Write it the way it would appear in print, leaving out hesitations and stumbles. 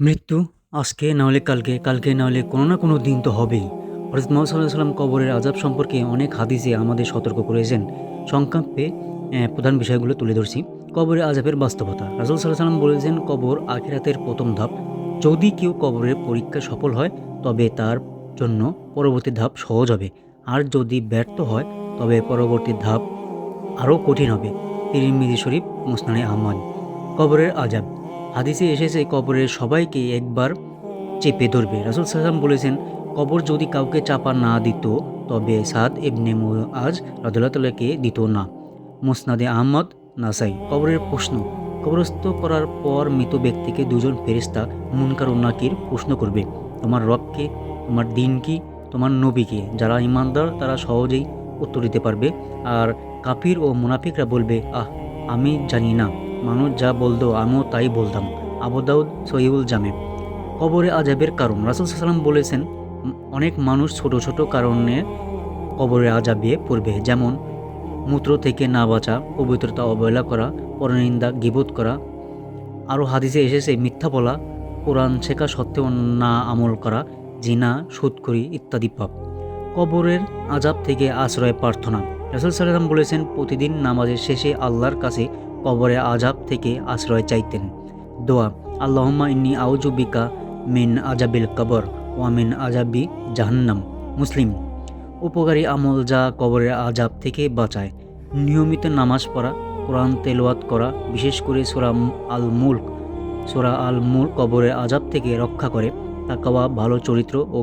মৃত্যু আজকে না হলে কালকে, কালকে না হলে কোনো না কোনো দিন তো হবেই। হযরত মুহাম্মদ সাল্লাল্লাহু আলাইহি ওয়াসাল্লাম কবরের আযাব সম্পর্কে অনেক হাদিসে আমাদের সতর্ক করেছেন। সংক্ষেপে প্রধান বিষয়গুলো তুলে ধরছি। কবরের আযাবের বাস্তবতা। রাসূল সাল্লাল্লাহু আলাইহি ওয়াসাল্লাম বলেছেন, কবর আখিরাতের প্রথম ধাপ। যদি কেউ কবরের পরীক্ষায় সফল হয়, তবে তার জন্য পরবর্তী ধাপ সহজ হবে। আর যদি ব্যর্থ হয়, তবে পরবর্তী ধাপ আরও কঠিন হবে। তিরমিজি শরীফ, মুসনাদে আহমদ। কবরের আযাব। হাদিসে এসেছে কবরের সবাইকে একবার চেপে ধরবে। রাসূল সাল্লাল্লাহু আলাইহি ওয়াসাল্লাম বলেছেন, কবর যদি কাউকে চাপা না দিত, তবে সাদ ইবনে মুআজ রাদিয়াল্লাহু তাআলাকে দিত না। মুসনাদে আহমদ, নাসাই। কবরের প্রশ্ন। কবরস্থ করার পর মৃত ব্যক্তিকে দুজন ফেরেশতা মুনকার ও নাকির প্রশ্ন করবে, তোমার রব কে? তোমার দিন কি? তোমার নবী কে? যারা ঈমানদার তারা সহজেই উত্তর দিতে পারবে, আর কাফির ও মুনাফিকরা বলবে, আমি জানি না, মানুষ যা বলতো আমিও তাই বলতাম। আবু দাউদ, সহিহুল জামে। কবরে আযাবের কারণ। রাসূল সাল্লাল্লাহু আলাইহি ওয়াসাল্লাম বলেছেন, অনেক মানুষ ছোট ছোট কারণে কবরে আযাবে পড়বে, যেমন মূত্র থেকে না বাঁচা, পবিত্রতা অবহেলা করা, পরনিন্দা, গীবত করা। আরও হাদিসে এসেছে মিথ্যা বলা, কোরআন শেখা সত্ত্বেও না আমল করা, জিনা, সুদখোরি ইত্যাদি পাপ। কবরের আযাব থেকে আশ্রয় প্রার্থনা। রাসূল সাল্লাল্লাহু আলাইহি ওয়াসাল্লাম বলেছেন, প্রতিদিন নামাজের শেষে আল্লাহর কাছে কবরের আযাব থেকে আশ্রয় চাইতেন। দোয়া, আল্লাহুম্মা ইন্নী আউযু বিকা মিন আযাবিল কবর ওয়া মিন আযাবি জাহান্নাম। মুসলিম। উপকারী আমল যা কবরের আযাব থেকে বাঁচায়। নিয়মিত নামাজ পড়া, কোরআন তেলাওয়াত করা, বিশেষ করে সূরা আল মুলক কবরের আযাব থেকে রক্ষা করে। তাকওয়া, ভালো চরিত্র ও